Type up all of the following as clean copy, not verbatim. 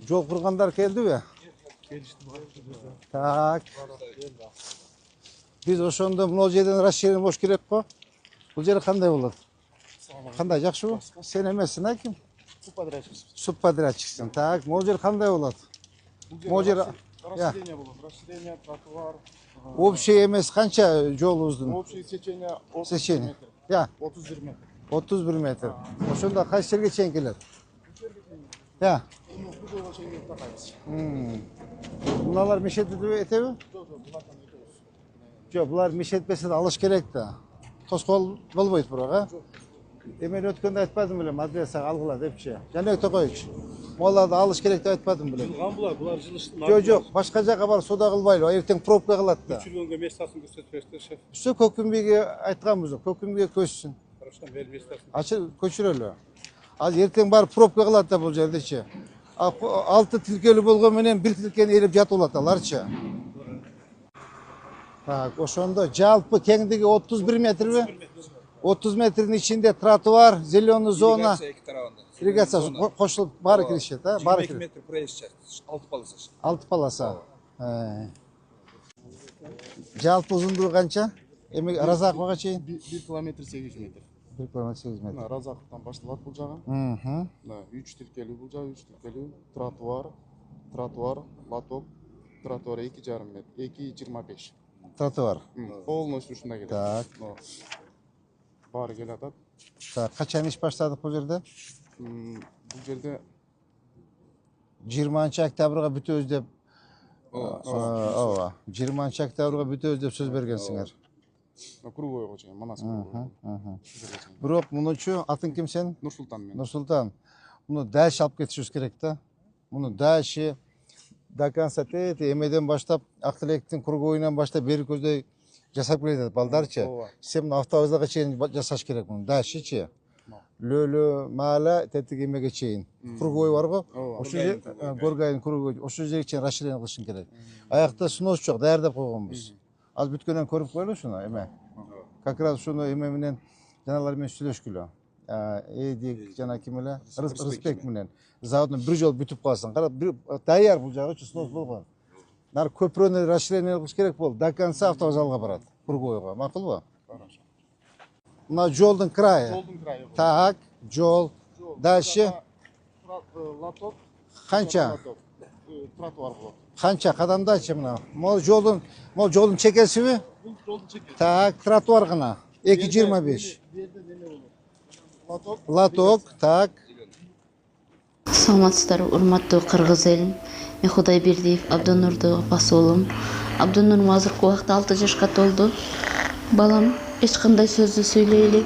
Жол құрғандар келдіби? Келишти. Так. Biz ошондо мына жерден расширение болуш керек го. Бул жер кандай болот? Кандай, жакшыбы? Сен эмессиң, а ким? Субподрядчиксиң. Так, могул жер кандай болот? Могул жер расширение болот. Расширение, тротуар. Общий эмес канча жолубуздун? Общее сечение 30 Сечение. метр. Я, 31 метр. 31 метр. Ошондо кайсы жерге чейин келет? Я. Bu жолго чейин такайбыз. Мыналар мешетип этеби? Жок, булар мешетпесе да алыш керек да. Тоскоол болбойт бирок, а? Мен өткөндө айтпадым белем, адресага алгыла депчи. Жана Токоевич. Моларды алыш керек деп айтпадым белем. Жылган булар жылыштын. Жок, башка жака барып суда кылбайлы. Эртең пробка кылат да. Жүргөнгө местасын көрсөтүп берсиңер, шеф. Ушу Көкүмбийге айтканбыз, Көкүмбийге көчсүн. Хорошо, бел местасын. Ачы көчүрөлү. Азыр эртең барып пробка кылат да бул жердечи. 6 тилкелүү болгон менен 1 тилкени элеп жатып алат аларчы. Так, ошондо жалпы кеңдиги 31 метрби? 30 метрдин ичинде тротуар, зеленый зона, ирригация кошулуп баары киришет, а? Баары 22 метр проезд часть, 6 полоса. 6 полоса. Жалпы узундугу канча? Эми Разаковго чейин? 1 километр 8 метр. 1 километр 8 метр. Разаковтан башталат бул жагы. 3 тилкелүү бул жагы, 3 тилкелүү, тротуар, лоток, тротуар 2,5 метр, 2,25. Тротуар. Полностью ушундай келет. Так. Баары келе атат. Так, качан иш баштадык бул жерде? Бул жерде 20-октябрга бүтөбүз деп. Ооба. 20-октябрга бүтөбүз деп сөз бергенсиңер. Кругойго чейин, Манас кругойго. Бирок мунучу атың ким сен? Нурсултан мен. Нурсултан. Муну дальше алып кетишибиз керек да. Муну дальше до конца эмеден баштап, Актилектин кругойунан баштап бери көздөй жасап келет балдарчы. Сен муну автовокзалга чейин жасаш керек муну. Дальшечи. Лөлө, Маала, тетик эмеге чейин. Кругой бар го. Ошо жер Горгайдын кругой. Ошо жерге чейин расширение кылышың керек. Аякта снос жок, даярдап койгонбуз. Az бүткөндөн көрүп коелу ушуну эме. Как раз ушуну эме менен жаналар менен сүйлөшкүлө. Эдик жана ким эле? Рыспек менен. Заводун бир жол бүтүп калсын. Карап, даяр бул жагы снос болгон. Нар көпүрөнү расширение кылыш керек болду. До конца автовокзалга барат. Кругойго. Макулбу? Хорошо. Мына жолдун крайы. Жолдун крайы. Так, жол. Дальше. Лоток. Канча? Тротуар болот. Канча кадамдачы мына? Могул жолдун чекесиби? Бул жолдун чекеси. Так, тротуар гана. 2,25. Лоток, так. Саламатсыздар, урматтуу кыргыз элим. Мен Кудайбердиев Абдонурду апасы болом. Абдонурум азыркы убакта 6 жашка толду. Балам эч кандай сөздү сүйлөй элек.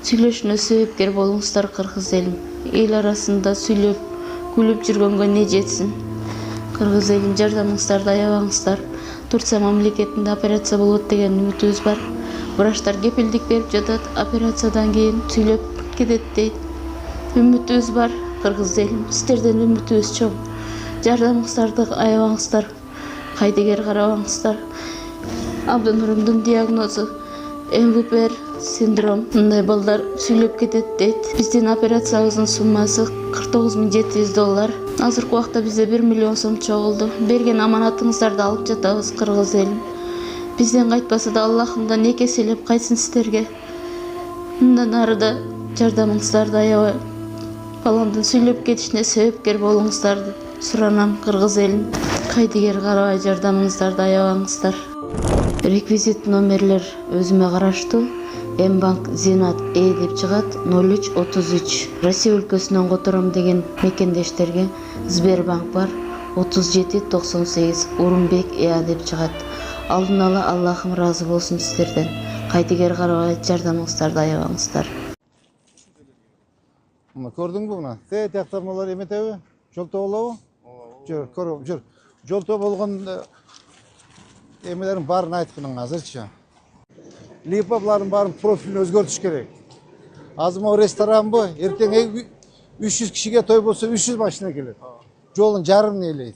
Сүйлөшүнө себепкер болуңуздар кыргыз элим. Эл арасында сүйлөп, күлүп жүргөнгө не жетсин. Кыргыз элим, жардамыңыздарды аябаңыздар. Турция мамлекетинде операция болот деген үмүтүбүз бар. Врачтар кепилдик берип жатат, операциядан кийин сүйлөп кетет дейт. Үмүтүбүз бар, кыргыз элим. Сиздерден үмүтүбүз чоң. Жардамыңыздарды аябаңыздар. Кайдыгер карабаңыздар. Абдонурумдун диагнозу МВПР синдром. Мындай балдар сүйлөп кетет дейт. Биздин операциябыздын суммасы $49,700. Азыркы убакта бизде 1 миллион сом чогулду. Берген аманатыңыздарды алып жатабыз, кыргыз элим. Бизден кайтпаса да Аллахымдан эки эселеп кайтсын сиздерге. Мындан ары да жардамыңыздарды аябай баламдын сүйлөп кетишине себепкер болуңуздарды суранам, кыргыз элим. Кайдыгер карабай жардамыңыздарды аябаңыздар. Реквизит номерлер өзүмө караштуу. Мбанк Зинат деп чыгат 0333. Россия өлкөсүнөн котором деген мекендештерге Сбербанк бар 3798 Урумбек деп чыгат. Алдын ала Аллахым разы болсун сиздерден. Кайдыгер карабай жардамыңыздарды аябаңыздар. Мына көрдүңбү мына? Тияктар мыналар эметеби? Жолто болобу? Жүр, көрөм, жүр. Жолто болгон эмелерин баарын айткының азырчы. Липа булардын баарын профилин өзгөртүш керек. Азыр могу ресторан бу, эртең 300 кишиге той болсо 300 машина келет. Жолдун жарымын ээлейт.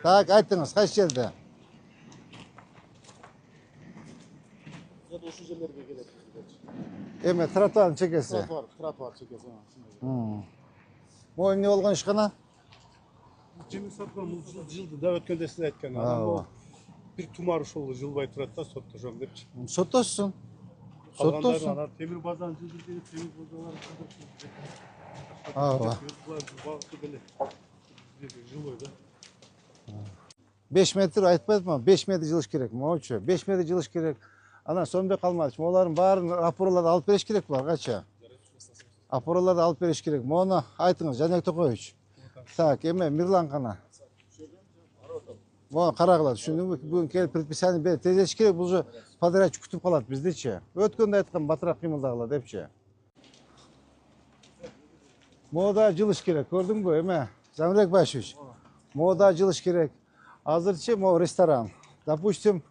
Так, айтыңыз, кайсы жерде? Ошол жерлерге келет. Эме тротуардын чекеси. Тротуар чекеси. Mo emne болгон ишкана? Жемір сатқан бұл жылды да өткенде сіз айтқан. Ол бір тумар ушул жылбай тұрады да сотта жоң депчи. Соттосун. Қалғандарын Соттосун. ана темір базаны жылдырды, темір базаларын жылдырды. Ооба. Бағыты беле. Жылой да. 5 метр айтпадым мı? 5 метр жылыш керек. Моочу. 5 метр жылыш керек. Анан сонбай калмады. Олардын баарын рапорларды алып бериш керек буларгачы. Апораларды алып бериш керек. Мону айтыңыз, Жанек Токоевич. Так, эме Мирлан кана. Мону карагыла, түшүндүңбү? Бүгүн келип предписание берип тездетиш керек. Бул же подрядчик күтүп калат биздичи. Өткөндө айткан батыраак кыймылдагыла депчи. Мода жылыш керек, көрдүңбү? Эме Замирбек Башевич. Мода жылыш керек. Азырчы могу ресторан. Допустим,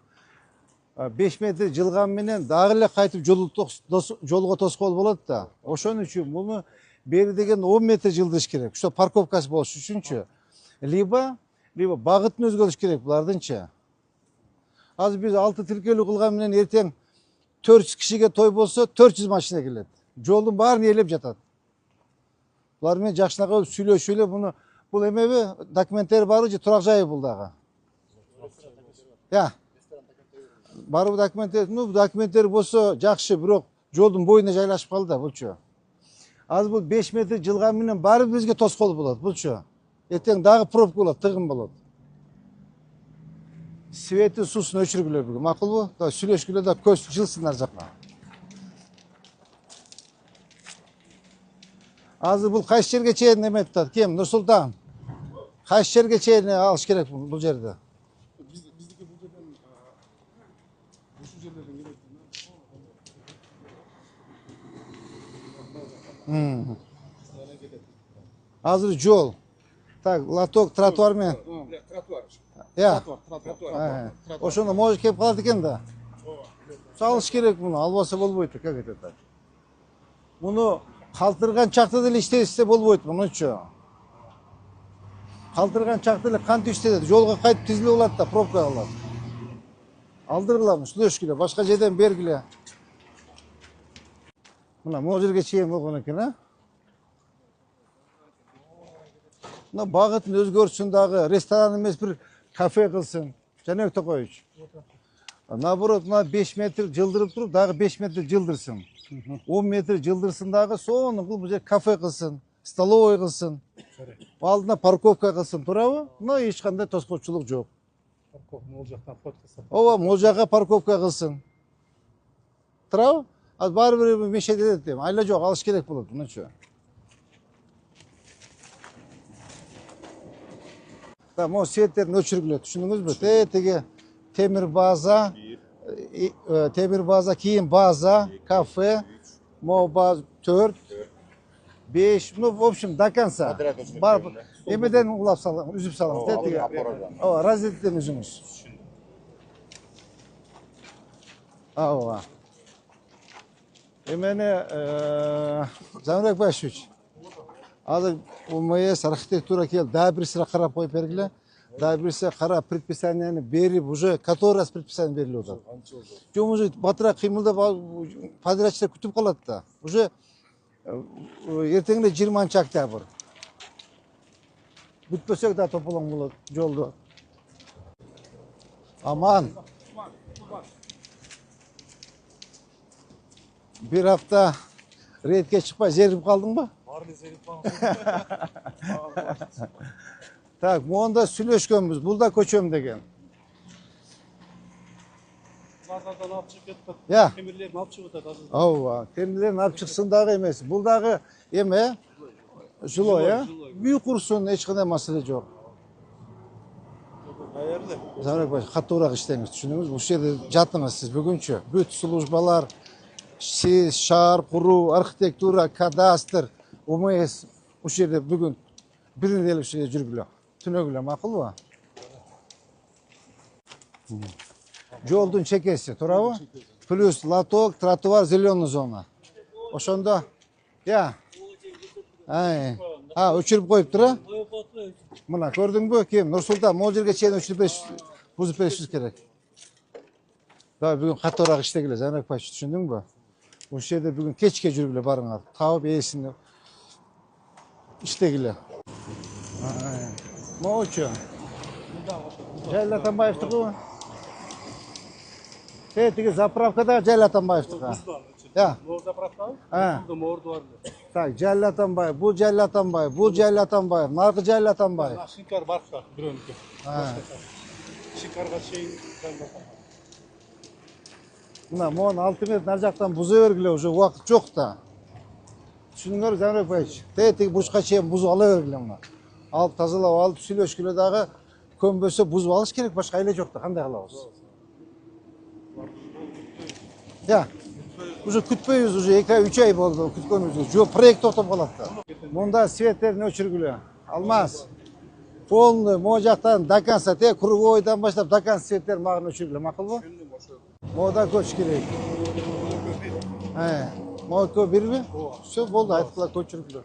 5 метр жылган менен дагы эле кайтып жолго тоскоол болот да. Ошон үчүн муну бери деген 10 метр жылдырыш керек. Ошо парковкасы болуш үчүнчү. Либо багытын өзгөртүш керек булардынчы. Азыр биз 6 тиркелүү кылган менен эртең 400 кишиге той болсо 400 машина келет. Жолдун баарын ээлеп жатат. Булар менен жакшынакай сүйлөшүп эле муну бул эмеби документтери барбы же турак жайы бул дагы. Я. Барбы документтер, документтер болсо жакшы, бирок жолдун боюна жайлашып калды да булчу. Азыр бул 5 метр жылган менен баары бизге тоскоол болот булчу. Эртең дагы пробка болот, тыгын болот. Светин суусун өчүргүлө бүгүн, макулбу? Да сүйлөшкүлө да көз жылсындар жакка. Азыр бул кайсы жерге чейин эме атат? Кем? Нурсултан. Кайсы жерге чейин алыш керек бул жерде? Биздики бул жерден ушул жерлерден келет. Азыр жол. Так, лоток, тротуар менен. Тротуар. Я. Тротуар. Ошондо может келип калат экен да. Салыш керек муну, албаса болбойт, как это так? Муну калтырган чакта деле иштесе болбойт мунучу. Калтырган чакта эле кантип иштетет? Жолго кайтып тизилип алат да, пробка кылат. Алдыргыла, сүйлөшкүлө, башка жерден бергиле. Мына могу жерге чейин болгон экен, а? Мына багытын өзгөртсүн дагы, ресторан эмес бир кафе кылсын. Жанек Токоевич. Наоборот, мына 5 метр жылдырып туруп, дагы 5 метр жылдырсын. 10 метр жылдырсын дагы, сону кылып бул жер кафе кылсын, столовый кылсын. Алдына парковка кылсын, туурабы? Мына эч кандай тоскоочулук жок. Парковка ол жақтан фотка сатып. Ооба, могу жака парковка кылсын. Туурабы? Азыр баары бир мешет этет дейм. Айла жок, алыш керек болот, мынчу. Да, могу светтерин өчүргүлө, түшүндүңүзбү? Теги темир база, кийин база, кафе, могу база 4, 5, ну, в общем, до конца. Эмеден улап салам, үзүп саламыз, теги. Ооба, разделден үзүңүз. Ооба. Эмени Замирбек Башевич. Азыр УМС архитектура кел, дагы бир сыра карап коюп бергиле. Дагы бир сыра карап предписанияны берип, уже который раз предписание берилип атат. Жок, уже батыраак кыймылдап подрядчиктер күтүп калат да. Уже эртең эле 20 октябрь. Бүтпөсөк да тополоң болот жолду. Аман. Bir hafta reytke çıkma, zerip kaldın mı? Tak, muğunda süleşkönbüz, bulda köçöm degen. Bazardan alып çıkıp ketip. Ya. Temirlerini alып çıkıp atат. Ova, temirlerin alып çıksın dağı emesi. Buldağı eme, жыло ya. Büyük kursun, hiç kadar mesele yok. Ayarlı. Zamir Bey, kattırak işleriniz düşündünüz. Bu şeyde jatınız siz bugünkü. Bütün службалар, siz, şahar, kuru, arxitektura, kadastr, UMS, bu şeyde bugün birini delip şeye жүргүлө. Tünögülö, makul mu? Жолдун чекеси, туурабы? Плюс лоток, тротуар, зеленый зона. Ошондо, я. Өчүрүп коюптур, а? Мына көрдүңбү? Ким? Нурсултан, могу жерге чейин бузуп беришибиз керек. Да, бүгүн катуураак иштегиле, Замирбек Баш, түшүндүңбү? Ушул жерде бүгүн кечке жүргүлө барыңар. Таап ээсин иштегиле. Моочу. Жайыл Атамбаевдікі. Тиги заправкада Жайыл Атамбаевдікі. Я. Мор заправка? Ha. Морду бар. Так, Жайыл Атамбаев, бұл Жайыл Атамбаев, бұл Жайыл Атамбаев, нарқы Жайыл Атамбаев. Шинкар барка бирөөнүкү. Ha. Шинкарга чейин Мына моны 6 метр нар жақтан бұза бергіле, уже уақыт жоқ та. Түсіндіңдер, Замирек Байыч. Тиги бұрышқа чейин бұзып ала бергіле мына. Алып тазалап, алып сүйлөшкіле дағы көнбөсө бұзып алыш керек, башқа айле жоқ та, қандай қылабыз? Я. Уже күтпейбиз, уже 2-3 ай болды күткөнүбүзгө. Жо проект токтоп калат да. Мында светтерин өчүргүлө. Алмаз. Полный мо жактан до конца, круговойдан баштап до конца светтер магын өчүргүлө, макулбу? Мода көч керек. Мода бирби? Все болду, айткыла көчүргүлө.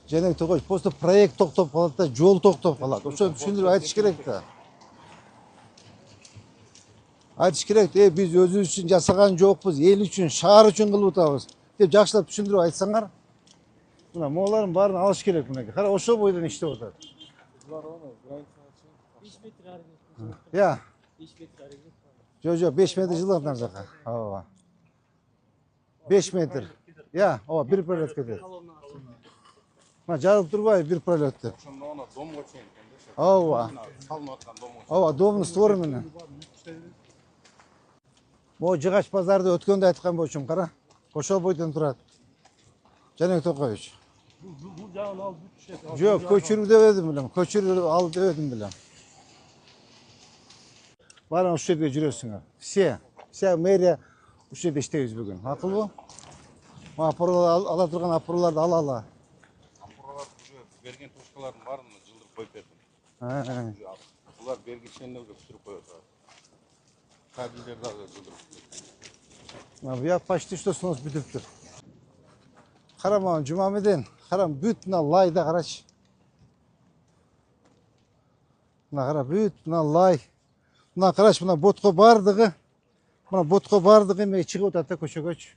Және тогоч, просто проект токтоп калат да, жол токтоп калат. Ошону түшүндүрүп айтыш керек да. Айтыш керек, биз өзүбүз үчүн жасаган жокпуз, эл үчүн, шаар үчүн кылып атабыз деп жакшылап түшүндүрүп айтсаңар. Мына моолардын баарын алыш керек мынакей. Кара, ошол бойдон иштеп атат. Я. 5 метр жылат нар жака. Ооба. 5 метр. Я, ооба, бир пролет кетет. Мына жарылып турбайбы бир пролет деп. Ошондо аны домго чейин. Ооба. Салынып аткан домго. Ооба, домдун створу менен. Мо Жыгач базарды өткөндө айткан болчумун, кара. Ошол бойдон турат. Жанек Токоевич. бул жагын алып бүтүшөт. Жок, көчүрүү дебедим билем. Көчүрүү алып дебедим билем. Баарын ушул жерге жүрөсүңөр. Вся мэрия ушул жерде иштейбиз бүгүн. Макулбу? Апурлар ала турган апурларды ала. Апурлар уже берген точкалардын баарын жылдырып коюп бердим. Булар бергичендерге бүтүрүп коюп атат. Кабелдер дагы жылдырып. Буяк почти что снос бүтүптүр. Карама, Жумамеден, карам бүт мына лайда карачы. Мына кара бүт мына лай. Мына карач, мына ботко бардыгы. Мына ботко бардыгы эме чыгып атат да көчөгөчү.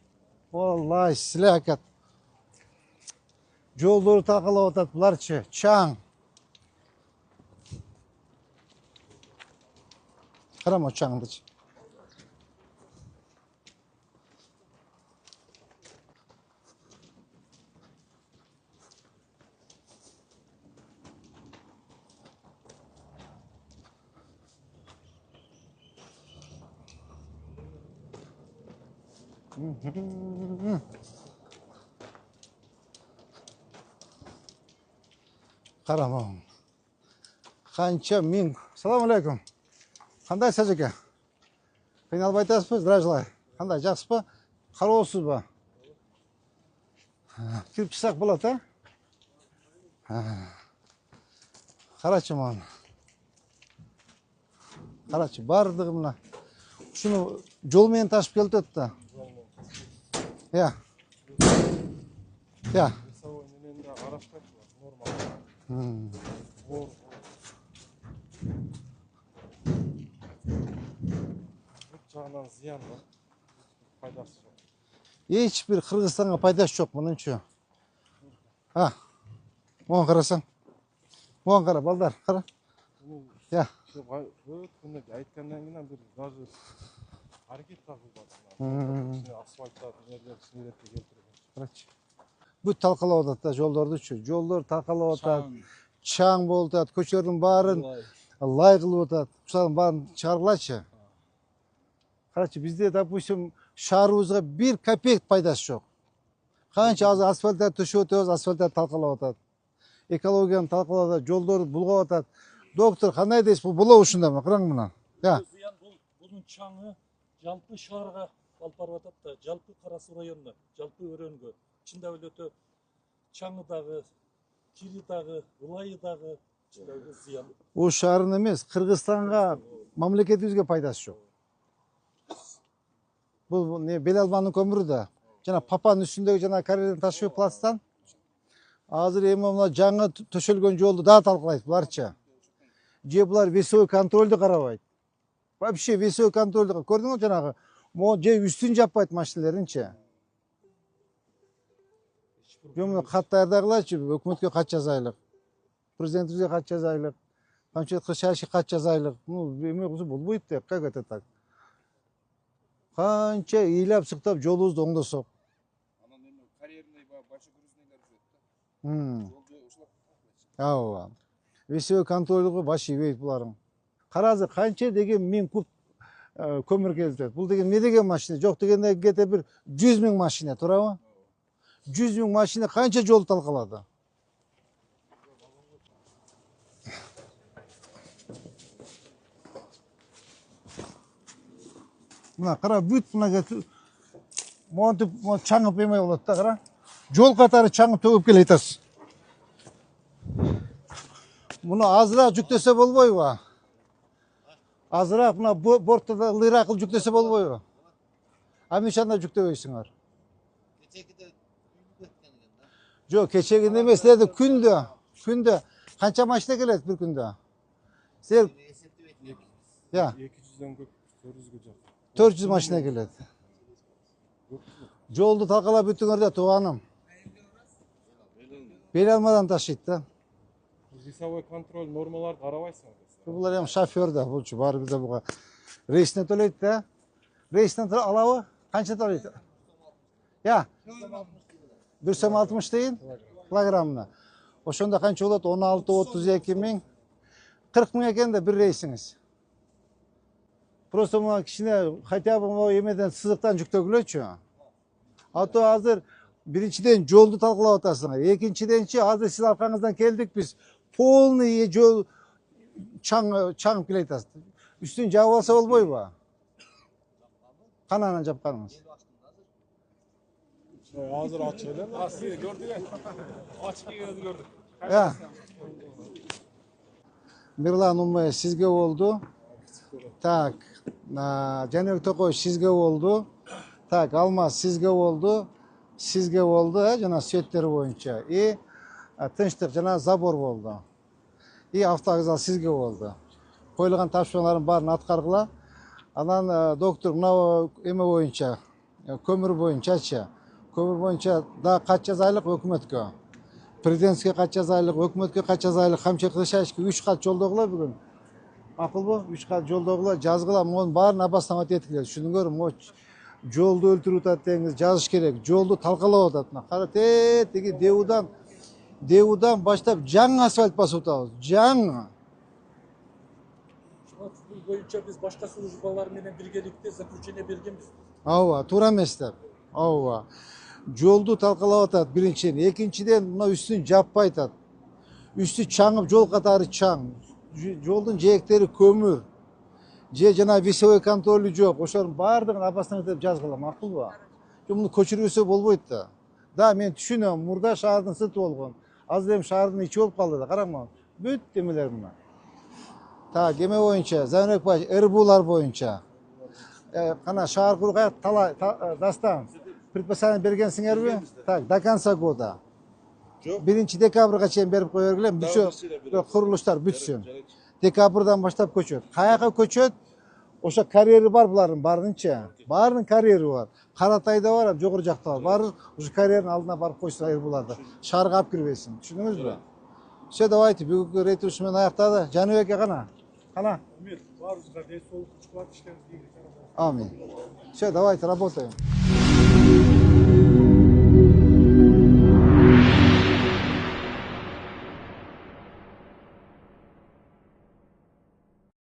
Лай, силакат. Жолдору такалап атат буларчы, чаң. Карама чаңдычы. Карамам. Канча миң. Салам алейкум. Кандай сажеке? Кыйналбай атасызбы? Здравия желаю. Кандай, жакшысызбы? Кароосузбу? Кирип чыксак болот, Карачы мана. Карачы, бардыгы мына. Ушуну жол менен ташып келтет да. Я. Весовой менен да араштап нормал. Жагынан зыян бар. Пайдасы жок. Эч бир Кыргызстанга пайдасы жок мунунчу. Моң карасаң. Моң кара, балдар, кара. Я. Өт күнү айткандан кийин бир даже аракет кылбады. Асфальттан нерлер сиретке келтирген. Карачы. Бүт талкалап атат да жолдордучу. Жолдор талкалап атат. Чаң болуп атат, көчөлөрдүн баарын лай кылып атат. Ушулардын баарын чыгаргылачы. Карачы, бизде, допустим, шаарыбызга 1 копейк пайдасы жок. Канча азыр асфальттар төшөп атабыз, асфальттар талкалап атат. Экологияны талкалап атат, жолдорду булгап атат. Доктор, кандай дейсиз, бул болобу ушундаймы? Караң мына. Зыян бунун чаңы жалпы шаарга алып барып атат да, жалпы Кара Суу районуна, жалпы өрөнгө. Чында эле өтө чаңы дагы, кири дагы, ылайы дагы зыян. Бул шаардын эмес, Кыргызстанга, мамлекетибизге пайдасы жок. Бул не Белалбанын көмүрү да. Жана Папанын үстүндөгү жана карьерден ташып пластан. Азыр эми мына жаңы төшөлгөн жолду дагы талкалайт буларчы. Же булар весовой контролду карабайт. Вообще весовой контролду көрдүңүзбү жанагы? Мо же үстүн жаппайт машиналеринчи. Муну кат даярдагылачы, өкмөткө кат жазайлык. Президентибизге кат жазайлык. Камчылыкка шаши кат жазайлык. Эме кылса болбойт деп, как это так? Канча ыйлап сыктап жолубузду оңдосок. Анан эми карьерный большой грузийлер жүрөт да. Жолду ушулап. Ооба. Весевой контролго баш ийбейт буларың. Каразы канча деген миң куб көмүр келтирет. Бул деген не деген машина? Жок дегенде кете бир 100 000 машина, туурабы? 100 000 машина канча жол талкалады? Мына кара бүт мына монтип чаңып эме болот да, кара. Жол катары чаңып төгүп келет атасыз. Муну азыраак жүктөсө болбойбу? Азыраак мына бортто ылдыйраак кылып жүктөсө болбойбу? Амишанда жүктөбөйсүңөр. Жок, кечегинде эмес, деди күндө. Күндө канча машина келет бир күндө? Сен я 200'den көп 400'ге жакын. 400 машина келет. Жолду талкалап бүтүңөр да, тууганым. Бере алмадан ташыйт да. Весовой контроль нормаларды карабайсыңар. Булар эми шофер да, булчу баары бизде буга рейсине төлөйт да. Рейсине алабы? Канча төлөйт? Я. 1,60 дейин килограммына. Ошондо канча болот? 16-32 миң. 40 миң экен да бир рейсиңиз. Просто мына кичине хотя бы эмеден сызыктан жүктөгүлөчү. Ато азыр биринчиден жолду талкалап атасыңар. Экинчиденчи азыр сиз аркаңыздан келдик биз. Полный жол чаңып келет атасыз. Үстүн жаап алса болбойбу? Кананан жапканыңыз? Азыр ачык эле. Gördük. Açık gözü gördük. Ya. Мирлан Умай сизге болду. Так, Жаныбек Токоевич сизге болду. Так, Алмаз сизге болду. Сизге болду, жана сүйөттөр боюнча. И тынчтык жана забор болду. И автовокзал сизге болду. Коюлган тапшырмалардын баарын аткаргыла. Анан доктор мына эме боюнча, көмүр боюнчачы. Көмүр боюнча да кат жазайлык өкмөткө. Президентке кат жазайлык, өкмөткө кат жазайлык, Камчы Кылышашке 3 кат жолдогула бүгүн. Макулбу? 3 кат жолдогула, жазгыла, монун баарын абастамат эткиле. Түшүнүңөр, могу жолду өлтүрүп атат деңиз, жазыш керек. Жолду талкалап атат. Кара теги Деудан баштап жаңы асфальт басып атабыз. Жаңы. Бул боюнча биз башка службалар менен биргеликте заключение бергенбиз. Ооба, туура эмес деп. Ооба. Жолду талкалап атат биринчиден, экинчиден мына үстүн жаппай атат. Үстү чаңып, жол катары чаң. Жолдун жээктери көмүр. Же жана весовой контролу жок. Ошонун баардыгын абастан деп жазгыла, макулбу? Муну көчүрбөсө болбойт да. Да, мен түшүнөм, мурда шаардын сырты болгон. Азыр эми шаардын ичи болуп калды да, караңыз. Бүт эмелер мына. Так, эме боюнча, Замирбек баш, РБУлар боюнча. Кана шаар курууга дастан предписание бергенсиңерби? Так, до конца года. 1 декабрга чейин берип кое бергилем, бүтсө курулуштар бүтсүн. Декабрдан баштап көчөт. Каяка көчөт? Ошо карьери бар булардын баарынча. Баарынын карьери бар. Каратайда бар, жогору жакта бар. Баары ушу карьеринин алдына барып койсун буларды. Шаарга алып кирбесин. Түшүндүңүзбү? Все, давайте, бүгүнкү рейтинг менен аяктады. Жаныбекке кана. Кана. Баарыбызга ден соолук, кубат иштериңиз ийгилик. Амин. Все, давайте работаем.